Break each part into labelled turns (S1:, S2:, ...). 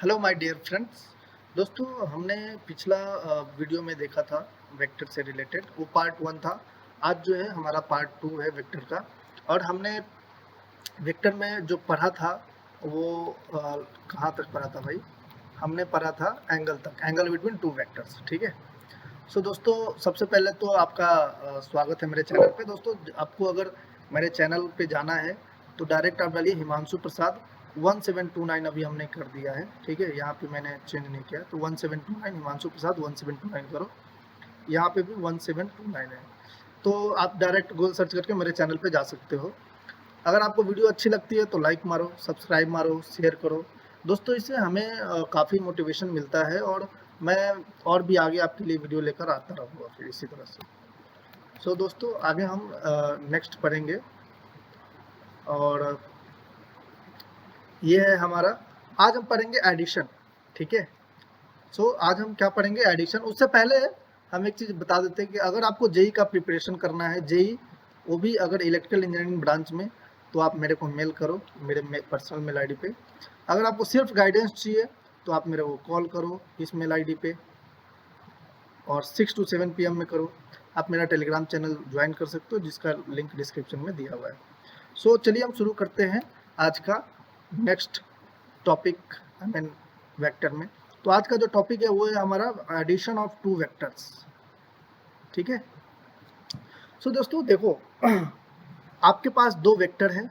S1: Hello my dear friends. दोस्तों, हमने पिछला वीडियो में देखा था वेक्टर से रिलेटेड, वो पार्ट वन था। आज जो है हमारा पार्ट टू है वेक्टर का। और हमने वेक्टर में जो पढ़ा था वो कहाँ तक पढ़ा था भाई? हमने पढ़ा था एंगल तक, एंगल बिटवीन टू वेक्टर्स। ठीक है। सो दोस्तों, सबसे पहले तो आपका स्वागत है मेरे चैनल पे। दोस्तों, आपको अगर मेरे चैनल पे जाना है तो डायरेक्ट आप डालिए हिमांशु प्रसाद 1729। अभी हमने कर दिया है, ठीक है। यहाँ पे मैंने चेंज नहीं किया, तो 1729 हिमांशु प्रसाद 1729 करो। यहाँ पे भी 1729 है, तो आप डायरेक्ट गूगल सर्च करके मेरे चैनल पे जा सकते हो। अगर आपको वीडियो अच्छी लगती है तो लाइक मारो, सब्सक्राइब मारो, शेयर करो। दोस्तों, इससे हमें काफ़ी मोटिवेशन मिलता है और मैं और भी आगे आपके लिए वीडियो लेकर आता रहूँगा फिर इसी तरह से। सो दोस्तों, आगे हम नेक्स्ट पढ़ेंगे और ये है हमारा, आज हम पढ़ेंगे एडिशन। ठीक है। सो आज हम क्या पढ़ेंगे? एडिशन। उससे पहले हम एक चीज़ बता देते हैं कि अगर आपको जेई का प्रिपरेशन करना है, जेई वो भी अगर इलेक्ट्रिकल इंजीनियरिंग ब्रांच में, तो आप मेरे को मेल करो मेरे पर्सनल मेल आईडी पे। अगर आपको सिर्फ गाइडेंस चाहिए तो आप मेरे को कॉल करो इस मेल आईडी पे, और 6 to 7 PM में करो। आप मेरा टेलीग्राम चैनल ज्वाइन कर सकते हो जिसका लिंक डिस्क्रिप्शन में दिया हुआ है। सो चलिए हम शुरू करते हैं आज का next topic, I mean vector में। तो आज का जो टॉपिक है वो है हमारा एडिशन ऑफ टू वेक्टर्स। ठीक है। सो दोस्तों देखो, आपके पास दो वेक्टर है।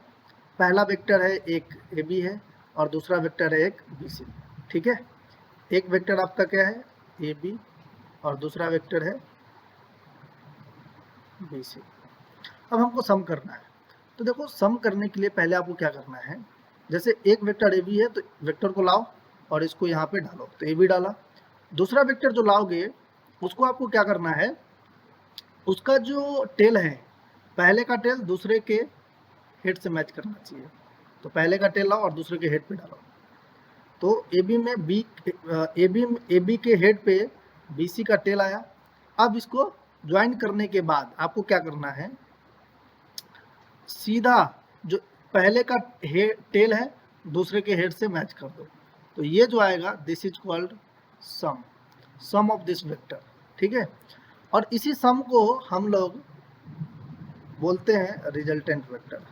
S1: पहला वेक्टर है एक ए बी है और दूसरा वेक्टर है एक बी सी। ठीक है। एक वेक्टर आपका क्या है? ए बी, और दूसरा वेक्टर है बी सी। अब हमको सम करना है। तो देखो, सम करने के लिए पहले आपको क्या करना है, जैसे एक वेक्टर ए बी है तो वेक्टर को लाओ और इसको यहाँ पे डालो, तो ए बी डाला। दूसरा वेक्टर जो लाओगे उसको आपको क्या करना है, उसका जो टेल है, पहले का टेल दूसरे के हेड से मैच करना चाहिए। तो पहले का टेल लाओ और दूसरे के हेड पे डालो। तो ए बी के हेड पे बी सी का टेल आया। अब इसको ज्वाइन करने के बाद आपको क्या करना है, सीधा जो पहले का टेल है दूसरे के हेड से मैच कर दो। तो ये जो आएगा this is called some of this vector. ठीक है। और इसी सम को हम लोग बोलते हैं रिजल्टेंट वेक्टर।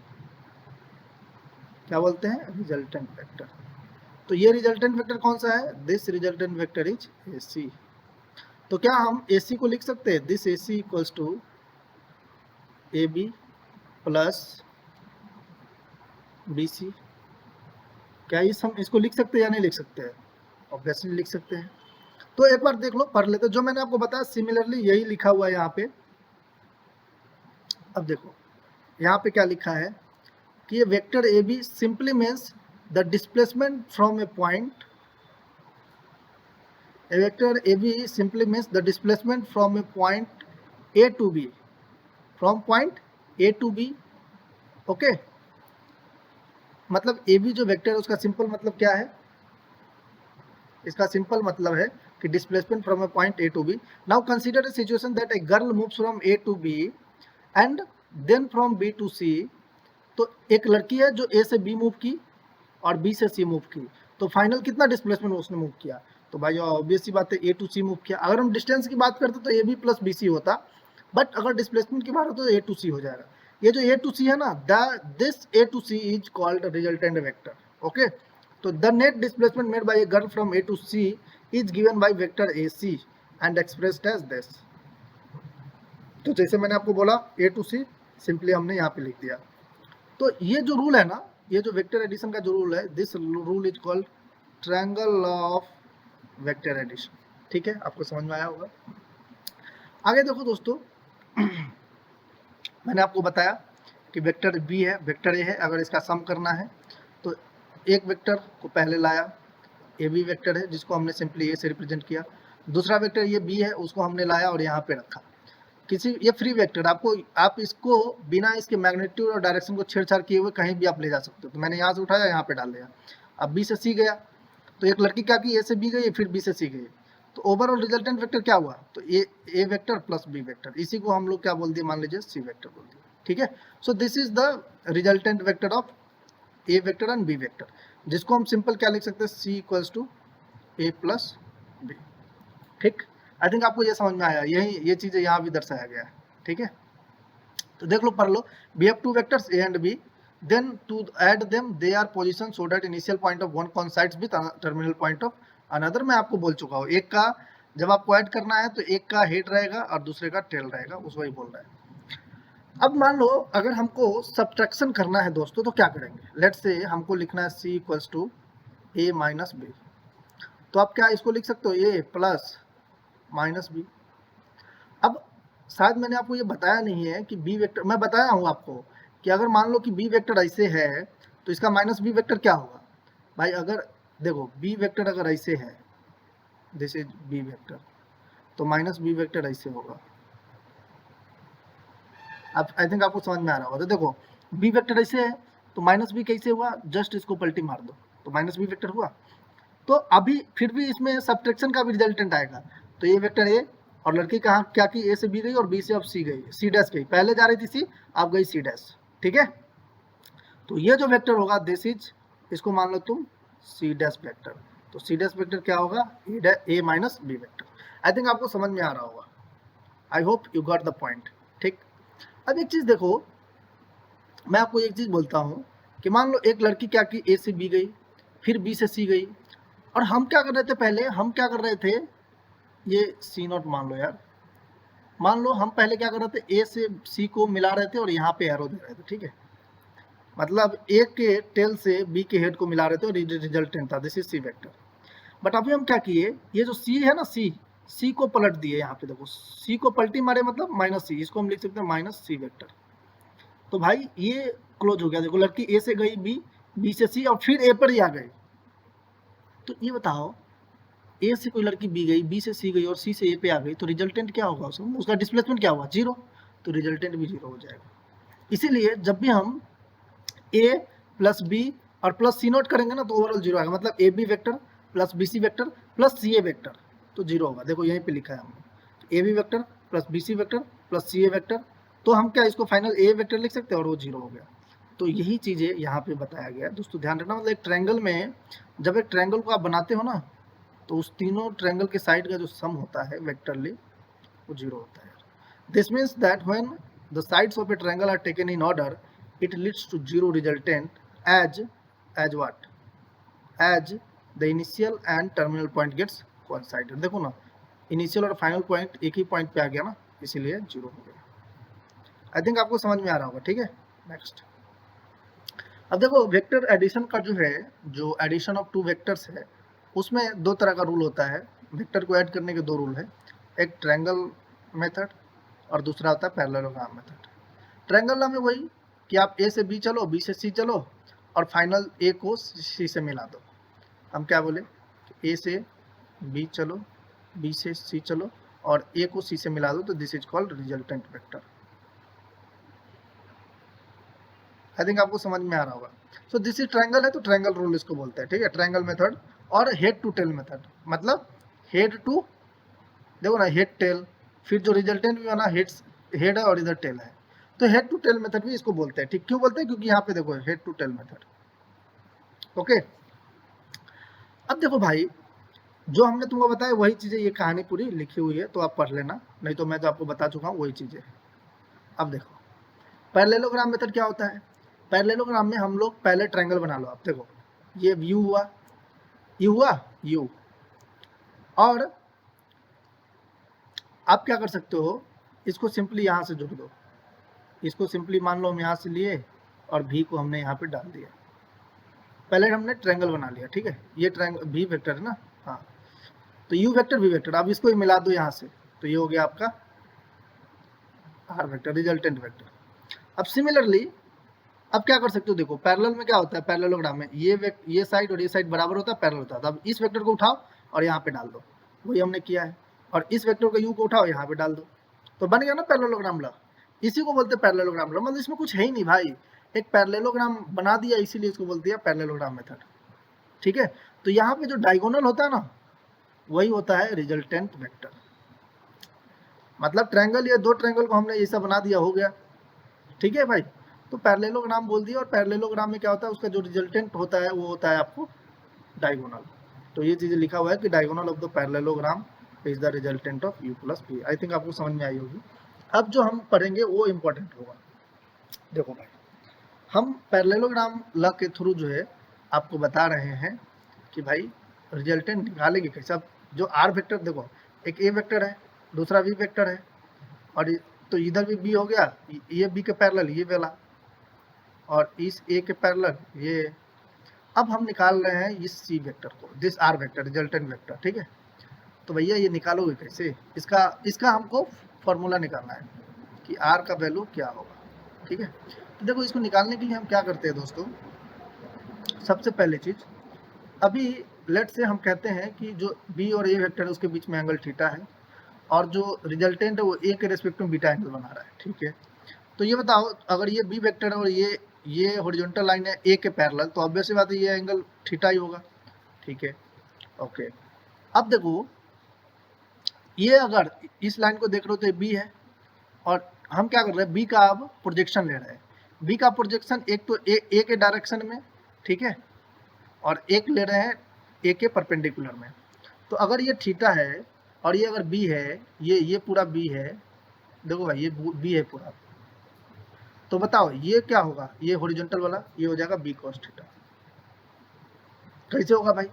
S1: क्या बोलते हैं? Resultant vector. तो ये रिजल्टेंट वेक्टर कौन सा है? This resultant vector is A C. तो क्या हम ए सी को लिख सकते हैं? This A C equals to A B plus B C. क्या इस हम इसको लिख सकते हैं या नहीं लिख सकते हैं? ऑब्वियसली लिख सकते हैं। तो एक बार देख लो, पढ़ लेते। जो मैंने आपको बताया सिमिलरली यही लिखा हुआ है यहाँ पे। अब देखो यहाँ पे क्या लिखा है कि ये vector A be simply means the displacement from a point, a vector AB simply means the displacement from a point A to B, from point A to B. Okay. मतलब AB जो वेक्टर है उसका simple मतलब क्या है? इसका simple मतलब है कि displacement from a point A to B. Now consider a situation that a girl moves from A to B and then from B to C. तो एक लड़की है जो A से B मूव की और B से C मूव की। तो फाइनल कितना डिस्प्लेसमेंट उसने मूव किया? तो भाई ऑब्वियस सी बात है A to C मूव किया। अगर हम डिस्टेंस की बात करते तो AB प्लस BC होता, बट अगर डिस्प्लेसमेंट की बात हो तो A to C हो जाएगा। ये जो A to C है ना, this A to C is called resultant vector. Okay. तो the net displacement made by a girl from A to C is given by vector AC and expressed as this. तो जैसे मैंने आपको बोला A to C simply हमने यहाँ पे लिख दिया। तो ये जो रूल है ना, ये जो वेक्टर एडिशन का जो रूल है, this rule is called triangle law of vector addition. ठीक है, आपको समझ में आया होगा। आगे देखो दोस्तों, मैंने आपको बताया कि वेक्टर बी है, वेक्टर ए है। अगर इसका सम करना है तो एक वेक्टर को पहले लाया, ए बी वेक्टर है जिसको हमने सिंपली ए से रिप्रेजेंट किया। दूसरा वेक्टर ये बी है, उसको हमने लाया और यहाँ पे रखा। किसी ये फ्री वेक्टर आपको, आप इसको बिना इसके मैग्नीट्यूड और डायरेक्शन को छेड़छाड़ किए हुए कहीं भी आप ले जा सकते हो। तो मैंने यहाँ से उठाया, यहाँ पे डाल दिया। अब बी से सी गया, तो एक लड़की क्या की, ए से बी गई फिर बी से सी गई। तो ओवरऑल रिजल्टेंट वेक्टर क्या हुआ? तो ए वेक्टर प्लस बी वेक्टर, इसी को हम लोग क्या बोल दिए, मान लीजिए सी वेक्टर बोल दिए। ठीक है। So this is the resultant vector of A vector and B vector, जिसको हम सिंपल क्या लिख सकते हैं, C equals to A plus B. ठीक, आई थिंक आपको ये समझ में आया, यही ये चीजें यहाँ भी दर्शाया गया है। ठीक है, तो देख लो, पढ़ लो, we have two vectors a and b, then to add them they are positioned so that initial point of one coincides with terminal point of another। मैं आपको बोल चुका हूँ, एक का जब आपको ऐड करना है तो एक का हेड रहेगा और दूसरे का टेल रहेगा, उस वही बोल रहा है। अब मान लो अगर हमको सब्ट्रैक्शन करना है दोस्तों तो क्या करेंगे, लेट्स से हमको लिखना है c equals to a minus b, तो आप क्या इसको लिख सकते हो a प्लस माइनस बी। अब शायद मैंने आपको ये बताया नहीं है कि बी वेक्टर, मैं बताया हूँ आपको कि अगर मान लो कि बी वेक्टर ऐसे है तो इसका माइनस बी वेक्टर क्या होगा भाई। अगर देखो बी वेक्टर अगर ऐसे है, दिस इज बी वेक्टर, तो माइनस बी वेक्टर ऐसे होगा। अब आई थिंक आपको समझ में आ रहा होगा। तो देखो बी वेक्टर ऐसे है तो माइनस बी कैसे हुआ, जस्ट इसको पलटी मार दो तो माइनस बी वेक्टर हुआ। तो अभी फिर भी इसमें सब्ट्रैक्शन का भी रिजल्टेंट आएगा, तो ये वेक्टर ए और लड़की कहाँ क्या की, ए से बी गई और बी से अब सी गई, सी डैश गई, पहले जा रही थी सी, अब गई सी डैश। ठीक है, तो ये जो वेक्टर होगा दिस इज, इसको मान लो तुम सी डैश वेक्टर, तो सी डैश वेक्टर क्या होगा, A minus B vector. I think आपको समझ में आ रहा होगा, I hope you got the point. ठीक, अब एक चीज देखो, मैं आपको एक चीज बोलता हूँ कि मान लो एक लड़की क्या की, ए से बी गई, फिर बी से सी गई, और हम क्या कर रहे थे पहले, हम क्या कर रहे थे, ये सी नॉट मान लो यार, मान लो हम पहले क्या कर रहे थे, ए से सी को मिला रहे थे और यहाँ पे एरो दे रहे थे। ठीक है, मतलब ए के टेल से बी के हेड को मिला रहे थे और रिजल्टेंट था, this is c vector. But अभी हम क्या किए, ये जो सी है ना, सी को पलट दिए, यहाँ पे देखो सी को पलटी मारे मतलब माइनस सी, इसको हम लिख सकते हैं माइनस सी वेक्टर। तो भाई ये क्लोज हो गया, देखो लड़की ए से गई बी, बी से सी और फिर ए पर ही आ गई। तो ये बताओ, ए से कोई लड़की बी गई, बी से सी गई और सी से ए पे आ गई, तो रिजल्टेंट क्या होगा, उसका डिस्प्लेसमेंट क्या हुआ, जीरो, तो रिजल्टेंट भी जीरो हो जाएगा। इसीलिए जब भी हम ए प्लस बी और प्लस सी नोट करेंगे ना तो ओवरऑल जीरो आएगा, मतलब a b vector plus B c vector plus c a vector, तो जीरो होगा। देखो यहीं पे लिखा है हमने, a b vector plus B c vector plus c a vector, तो हम क्या इसको फाइनल ए वेक्टर लिख सकते हैं और वो जीरो हो गया। तो यही चीज़ें यहाँ पे बताया गया है दोस्तों, ध्यान रखना। मतलब एक ट्रायंगल में जब एक ट्रायंगल को आप बनाते हो ना, तो उस तीनों ट्रायंगल के साइड का जो सम होता है वेक्टरली, वो जीरो होता है। This means that when the sides of a triangle are taken in order, it leads to zero resultant as what, as the initial and terminal point gets coincided। देखो ना, initial और final point एक ही point पे आ गया ना, इसीलिए zero हो गया। आई थिंक आपको समझ में आ रहा होगा। ठीक है, नेक्स्ट। अब देखो वेक्टर एडिशन का जो है, जो एडिशन ऑफ टू वेक्टर्स है, उसमें दो तरह का रूल होता है। वेक्टर को ऐड करने के दो रूल है, एक ट्रायंगल मेथड और दूसरा होता है पैरेललोग्राम मेथड। ट्रायंगल में वही कि आप ए से बी चलो, बी से सी चलो और फाइनल ए को सी से मिला दो। हम क्या बोले, ए से बी चलो, बी से सी चलो और ए को सी से मिला दो, तो this is called resultant vector. I think आपको समझ में आ रहा होगा। सो दिस इज ट्रायंगल है तो ट्रायंगल रूल इसको बोलते हैं। ठीक है, ट्रायंगल मेथड और हेड टू टेल मेथड, मतलब हेड टू, देखो ना हेड टेल, फिर जो रिजल्टेंट भी बना हेड है और इधर टेल है, तो हेड टू टेल मेथड भी इसको बोलते हैं। ठीक, क्यों बोलते हैं, क्योंकि यहाँ पे देखो head to tail method. Okay, अब देखो भाई, जो हमने तुमको बताया वही चीजें, ये कहानी पूरी लिखी हुई है तो आप पढ़ लेना, नहीं तो मैं तो आपको बता चुका हूँ वही चीजें। अब देखो पैरेललोग्राम मेथड क्या होता है। पैरेललोग्राम में हम लोग पहले ट्रायंगल बना लो। आप देखो ये यू हुआ, यू हुआ, यू, और आप क्या कर सकते हो, इसको सिंपली यहाँ से जोड़ दो, इसको सिंपली मान लो हम यहाँ से लिए और भी को हमने यहाँ पे डाल दिया। पहले हमने ट्रायंगल बना लिया। ठीक है, ये ट्रायंगल भी वेक्टर है ना, हाँ, तो यू वेक्टर भी वेक्टर, अब इसको ही मिला दो यहाँ से, तो ये हो गया आपका आर वेक्टर, रिजल्टेंट वेक्टर। अब सिमिलरली अब क्या कर सकते हो, देखो पैरेलल में क्या होता है, पैरेललोग्राम में ये साइड और ये साइड बराबर होता है, पैरेलल होता है। तो अब इस वेक्टर को उठाओ और यहाँ पे डाल दो, वही हमने किया है, और इस वेक्टर को यू को उठाओ यहाँ पे डाल दो, तो बन गया ना पैरेललोग्राम लॉ। इसी को बोलते हैं पैरेललोग्राम लॉ, मतलब इसमें कुछ है ही नहीं भाई, एक पैरेललोग्राम बना दिया, इसीलिए इसको बोल दिया पैरेललोग्राम मेथड। ठीक है, तो यहाँ पे जो डायगोनल होता है ना, वही होता है रिजल्टेंट वेक्टर। मतलब ट्रायंगल, ये दो ट्रायंगल को हमने ऐसा बना दिया, हो गया। ठीक है भाई, तो पैरेललोग्राम बोल दिया, और पैरेललोग्राम में क्या होता है, उसका जो रिजल्टेंट होता है वो होता है आपको डायगोनल। तो ये चीज़ें लिखा हुआ है कि diagonal of the parallelogram is the resultant of u plus v। I think आपको समझ में आई होगी। अब जो हम पढ़ेंगे वो इम्पोर्टेंट होगा। देखो भाई, हम पैरेललोग्राम लॉ के थ्रू जो है आपको बता रहे हैं कि भाई रिजल्टेंट निकालेंगे कैसे। अब जो आर वेक्टर देखो, एक ए वेक्टर है, दूसरा बी वेक्टर है, और तो इधर भी बी हो गया, ये बी के पैरेलल ये वाला, और इस ए के पैरेलल ये। अब हम निकाल रहे हैं इस सी वेक्टर को, this R vector resultant vector, ठीक है। तो भैया ये निकालोगे कैसे, इसका हमको फॉर्मूला निकालना है कि आर का वैल्यू क्या होगा, ठीक है। तो देखो, इसको निकालने के लिए हम क्या करते हैं दोस्तों, सबसे पहले चीज, अभी लेट से हम कहते हैं कि जो बी और ए वेक्टर है उसके बीच में एंगल थीटा है, और जो रिजल्टेंट है वो ए के रेस्पेक्ट में बीटा एंगल बना रहा है, ठीक है। तो ये बताओ, अगर ये बी वेक्टर है और ये हॉरिजॉन्टल लाइन है ए के पैरेलल, तो ऑब्वियसली बात है ये एंगल थीटा ही होगा, ठीक है। ओके, अब देखो, ये अगर इस लाइन को देख रहे हो तो ये बी है, और हम क्या कर रहे हैं, बी का अब प्रोजेक्शन ले रहे हैं। बी का प्रोजेक्शन एक तो ए के डायरेक्शन में, ठीक है, और एक ले रहे हैं ए के परपेंडिकुलर में। तो अगर ये थीटा है और ये अगर बी है, ये पूरा बी है, देखो भाई ये बी है पूरा, तो बताओ ये क्या होगा, ये हॉरिजॉन्टल वाला ये हो जाएगा बी कॉस थीटा। कैसे होगा भाई,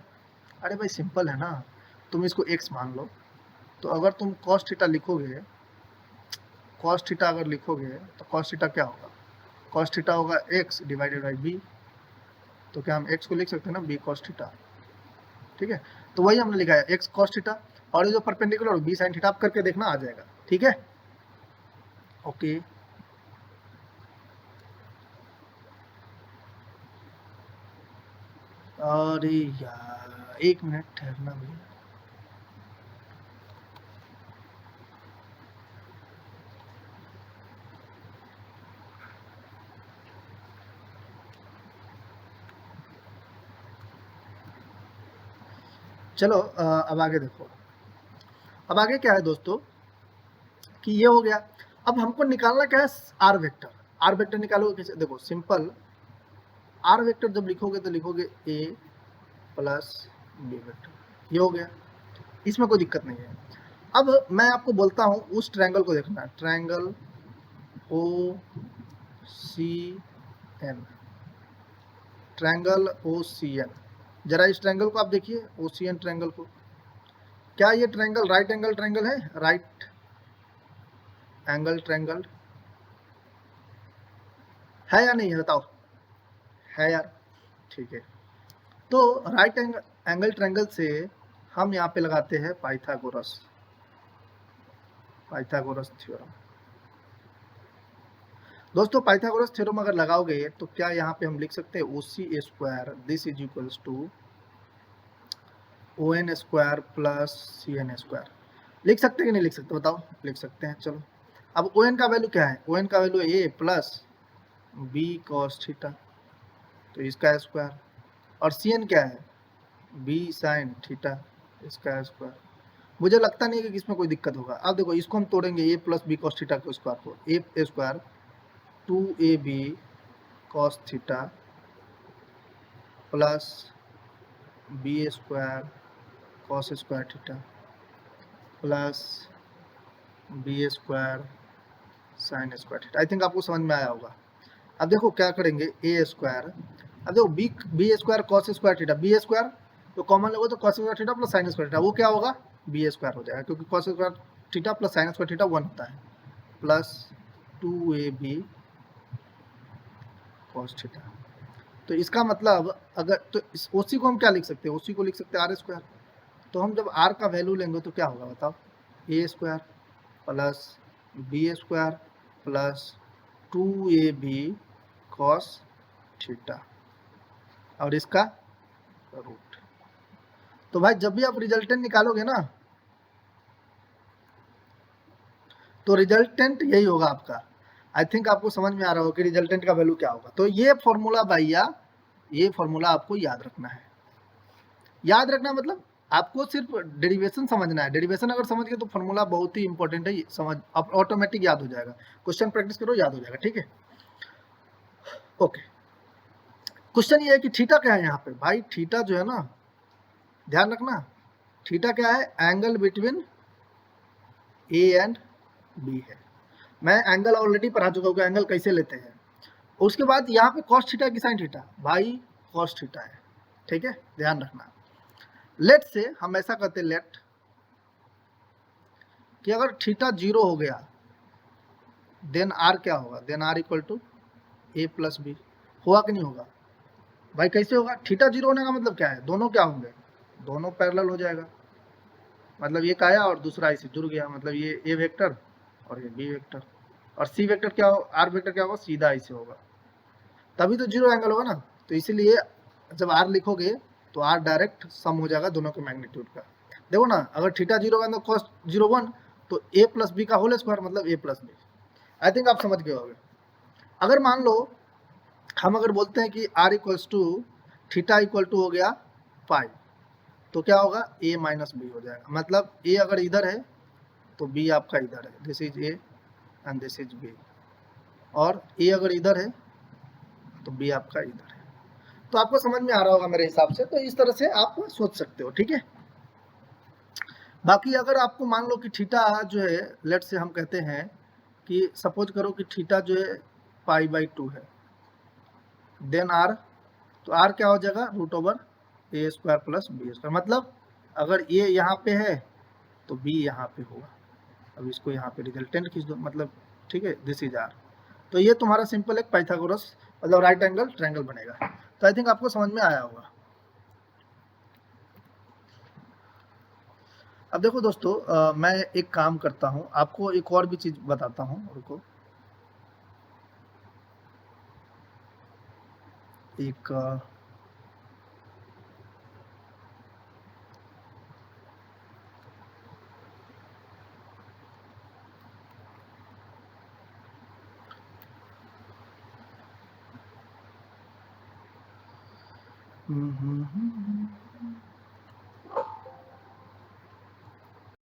S1: अरे भाई सिंपल है ना, तुम इसको एक्स मान लो, तो अगर तुम कॉस थीटा लिखोगे, कॉस थीटा अगर लिखोगे तो कॉस थीटा क्या होगा, कॉस थीटा होगा एक्स डिवाइडेड बाई बी। तो क्या हम एक्स को लिख सकते हैं ना, बी कॉस थीटा, ठीक है। तो वही हमने लिखा है एक्स कॉस थीटा, और ये जो परपेंडिकुलर बी साइन थीटा, आप करके देखना आ जाएगा, ठीक है। ओके, अरे यार एक मिनट ठहरना भैया। चलो अब आगे देखो, अब आगे क्या है दोस्तों कि ये हो गया। अब हमको निकालना क्या है, आर वेक्टर। आर वेक्टर निकालोगे कैसे, देखो सिंपल, आर वेक्टर जब लिखोगे तो लिखोगे ए प्लस बी वेक्टर, ये हो गया, इसमें कोई दिक्कत नहीं है। अब मैं आपको बोलता हूँ उस ट्रायंगल को देखना, triangle O C N, triangle O C N, जरा इस ट्रायंगल को आप देखिए, ओ सी एन ट्रायंगल को। क्या ये ट्रायंगल राइट एंगल ट्रायंगल है, राइट एंगल ट्रायंगल है या नहीं है, बताओ, है यार, ठीक है। तो राइट एंगल ट्रायंगल से हम यहाँ पे लगाते हैं पाइथागोरस थ्योरम। दोस्तों पाइथागोरस थ्योरम अगर लगाओगे तो क्या यहाँ पे हम लिख सकते हैं, O C A square this is equals to O N square plus C N square. लिख सकते हैं कि नहीं लिख सकते, बताओ, लिख सकते हैं। चलो, अब ओ एन का वैल्यू क्या है, ओ एन का वैल्यू ए प्लस बी कॉस थीटा, तो इसका स्क्वायर, और सी एन क्या है, बी साइन थीटा, इसका स्क्वायर। मुझे लगता नहीं है कि इसमें कोई दिक्कत होगा। अब देखो, इसको हम तोड़ेंगे, A plus B cos theta के स्क्वायर को, A square 2ab cos theta plus B square cos square theta plus B square sine square theta. I think आपको समझ में आया होगा। अब देखो क्या करेंगे, ए स्क्वायर, अब देखो B square cos square theta, B square तो कॉमन लोगे तो cos square theta plus sine square theta, वो क्या होगा, बी स्क्वायर हो जाएगा, क्योंकि cos square theta plus sine square theta 1 होता है, प्लस 2ab कॉस थीटा। तो इसका मतलब अगर तो इस ओसी को हम क्या लिख सकते हैं, ओसी को लिख सकते हैं आर स्क्वायर। तो हम जब आर का वैल्यू लेंगे तो क्या होगा बताओ, A square plus B square plus 2ab cos theta, और इसका रूट। तो भाई जब भी आप रिजल्टेंट निकालोगे ना, तो रिजल्टेंट यही होगा आपका। आई थिंक आपको समझ में आ रहा होगा कि रिजल्टेंट का वैल्यू क्या होगा। तो ये फॉर्मूला भैया, ये फॉर्मूला आपको याद रखना है। याद रखना मतलब आपको सिर्फ डेरिवेशन समझना है। डेरिवेशन अगर समझ गए तो फॉर्मूला बहुत ही इंपॉर्टेंट है, समझ आप ऑटोमेटिक याद हो जाएगा। क्वेश्चन प्रैक्टिस करो, याद हो जाएगा, ठीक है। ओके, क्वेश्चन ये है कि थीटा क्या है यहाँ पे, भाई थीटा जो है ना, ध्यान रखना, थीटा क्या है, angle between A and B है। मैं एंगल ऑलरेडी पढ़ा चुका हूँ कि एंगल कैसे लेते हैं। उसके बाद यहाँ पे कॉस थीटा की साइन थीटा, भाई कॉस थीटा है, ठीक है, ध्यान रखना। लेट से हम ऐसा करते हैं, लेट कि अगर थीटा 0 हो गया देन आर क्या होगा, then R equal to A plus B, होगा कि नहीं होगा भाई, कैसे होगा, थीटा 0 होने का मतलब क्या है, दोनों क्या होंगे, दोनों पैरेलल हो जाएगा, मतलब ये आया और दूसरा इसे जुड़ गया, मतलब ये ए वेक्टर और ये बी वेक्टर, और सी वेक्टर क्या हो, आर वेक्टर क्या होगा, सीधा ऐसे होगा, तभी तो 0 एंगल होगा ना। तो इसीलिए जब आर लिखोगे तो आर डायरेक्ट सम हो जाएगा दोनों के मैग्नीट्यूड का। देखो ना, अगर थीटा 0 का कॉस 0 1 तो ए प्लस बी का होल स्क्वायर मतलब ए प्लस बी। आई थिंक आप समझ गए होंगे। अगर मान लो हम अगर बोलते हैं कि R equals to theta equal to हो गया पाई, तो क्या होगा, ए माइनस बी हो जाएगा, मतलब ए अगर इधर है तो बी आपका इधर है, this is A and this is B, और ए अगर इधर है तो बी आपका इधर है। तो आपको समझ में आ रहा होगा मेरे हिसाब से, तो इस तरह से आप सोच सकते हो, ठीक है। बाकी अगर आपको मान लो कि थीटा जो है, लेट से हम कहते हैं कि सपोज करो कि थीटा जो है पाई बाई 2 है, देन आर, तो आर क्या हो जाएगा, रूट ओवर ए स्क्वायर प्लस बी स्क्वायर, मतलब अगर ए यहाँ पे है तो बी यहाँ पे होगा। अब इसको यहाँ पे रिजल्टेंट खींच दो, मतलब ठीक है, दिस इज आर। तो ये तुम्हारा सिंपल एक पाइथागोरस मतलब राइट एंगल ट्रायंगल बनेगा। तो आई थिंक आपको समझ में आया होगा। अब देखो दोस्तों, मैं एक काम करता हूँ, आपको एक और भी चीज बताता हूँ, रुको एक